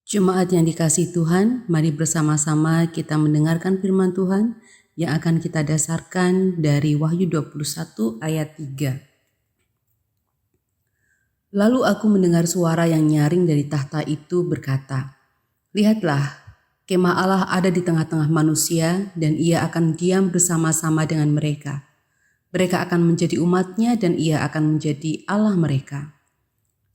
Jemaat yang dikasihi Tuhan, mari bersama-sama kita mendengarkan firman Tuhan yang akan kita dasarkan dari Wahyu 21 ayat 3. Lalu aku mendengar suara yang nyaring dari tahta itu berkata, "Lihatlah, kemah Allah ada di tengah-tengah manusia dan ia akan diam bersama-sama dengan mereka. Mereka akan menjadi umatnya dan ia akan menjadi Allah mereka."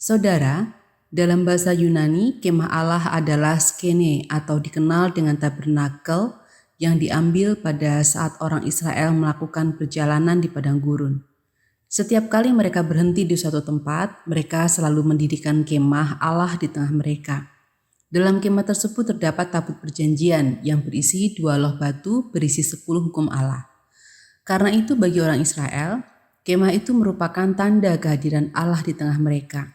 Saudara, dalam bahasa Yunani, kemah Allah adalah skene atau dikenal dengan tabernakel yang diambil pada saat orang Israel melakukan perjalanan di padang gurun. Setiap kali mereka berhenti di suatu tempat, mereka selalu mendirikan kemah Allah di tengah mereka. Dalam kemah tersebut terdapat tabut perjanjian yang berisi 2 loh batu berisi 10 hukum Allah. Karena itu bagi orang Israel, kemah itu merupakan tanda kehadiran Allah di tengah mereka.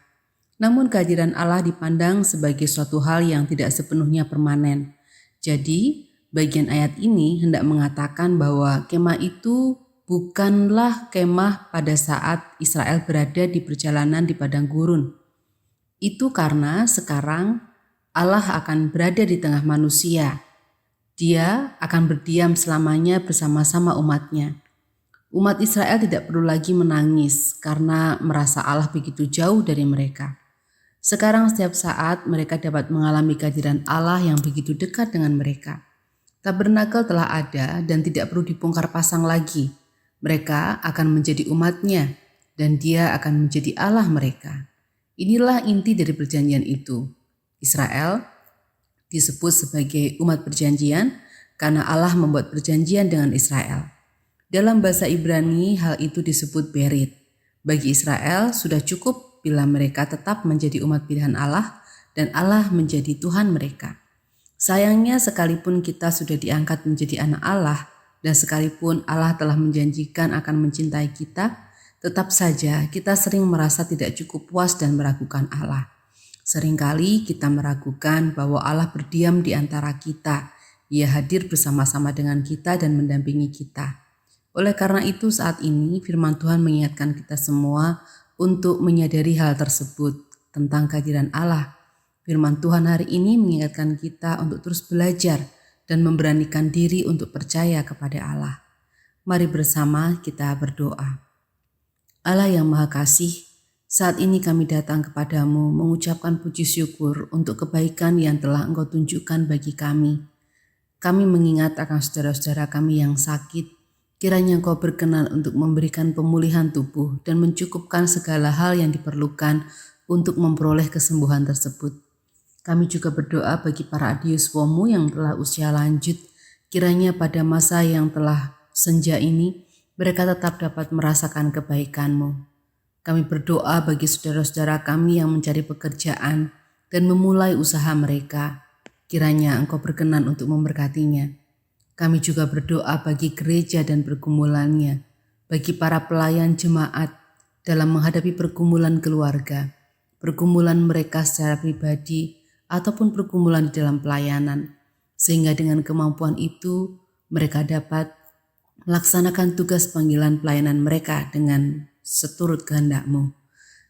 Namun kehadiran Allah dipandang sebagai suatu hal yang tidak sepenuhnya permanen. Jadi, bagian ayat ini hendak mengatakan bahwa kemah itu bukanlah kemah pada saat Israel berada di perjalanan di padang gurun. Itu karena sekarang Allah akan berada di tengah manusia. Dia akan berdiam selamanya bersama-sama umatnya. Umat Israel tidak perlu lagi menangis karena merasa Allah begitu jauh dari mereka. Sekarang setiap saat mereka dapat mengalami kehadiran Allah yang begitu dekat dengan mereka. Tabernakel telah ada dan tidak perlu dibongkar pasang lagi. Mereka akan menjadi umatnya dan dia akan menjadi Allah mereka. Inilah inti dari perjanjian itu. Israel disebut sebagai umat perjanjian karena Allah membuat perjanjian dengan Israel. Dalam bahasa Ibrani hal itu disebut berit. Bagi Israel sudah cukup bila mereka tetap menjadi umat pilihan Allah dan Allah menjadi Tuhan mereka. Sayangnya sekalipun kita sudah diangkat menjadi anak Allah dan sekalipun Allah telah menjanjikan akan mencintai kita, tetap saja kita sering merasa tidak cukup puas dan meragukan Allah. Seringkali kita meragukan bahwa Allah berdiam di antara kita. Ia hadir bersama-sama dengan kita dan mendampingi kita. Oleh karena itu saat ini firman Tuhan mengingatkan kita semua untuk menyadari hal tersebut tentang kehadiran Allah. Firman Tuhan hari ini mengingatkan kita untuk terus belajar dan memberanikan diri untuk percaya kepada Allah. Mari bersama kita berdoa. Allah yang Maha Kasih, saat ini kami datang kepadamu mengucapkan puji syukur untuk kebaikan yang telah Engkau tunjukkan bagi kami. Kami mengingat akan saudara-saudara kami yang sakit. Kiranya Engkau berkenan untuk memberikan pemulihan tubuh dan mencukupkan segala hal yang diperlukan untuk memperoleh kesembuhan tersebut. Kami juga berdoa bagi para adiuswomu yang telah usia lanjut. Kiranya pada masa yang telah senja ini, mereka tetap dapat merasakan kebaikan-Mu. Kami berdoa bagi saudara-saudara kami yang mencari pekerjaan dan memulai usaha mereka. Kiranya Engkau berkenan untuk memberkatinya. Kami juga berdoa bagi gereja dan pergumulannya, bagi para pelayan jemaat dalam menghadapi pergumulan keluarga, pergumulan mereka secara pribadi, ataupun pergumulan di dalam pelayanan, sehingga dengan kemampuan itu mereka dapat melaksanakan tugas panggilan pelayanan mereka dengan seturut kehendak-Mu.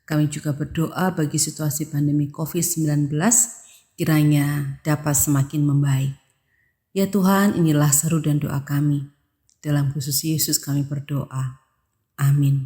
Kami juga berdoa bagi situasi pandemi COVID-19, kiranya dapat semakin membaik. Ya Tuhan, inilah seru dan doa kami. Dalam khusus Yesus kami berdoa. Amin.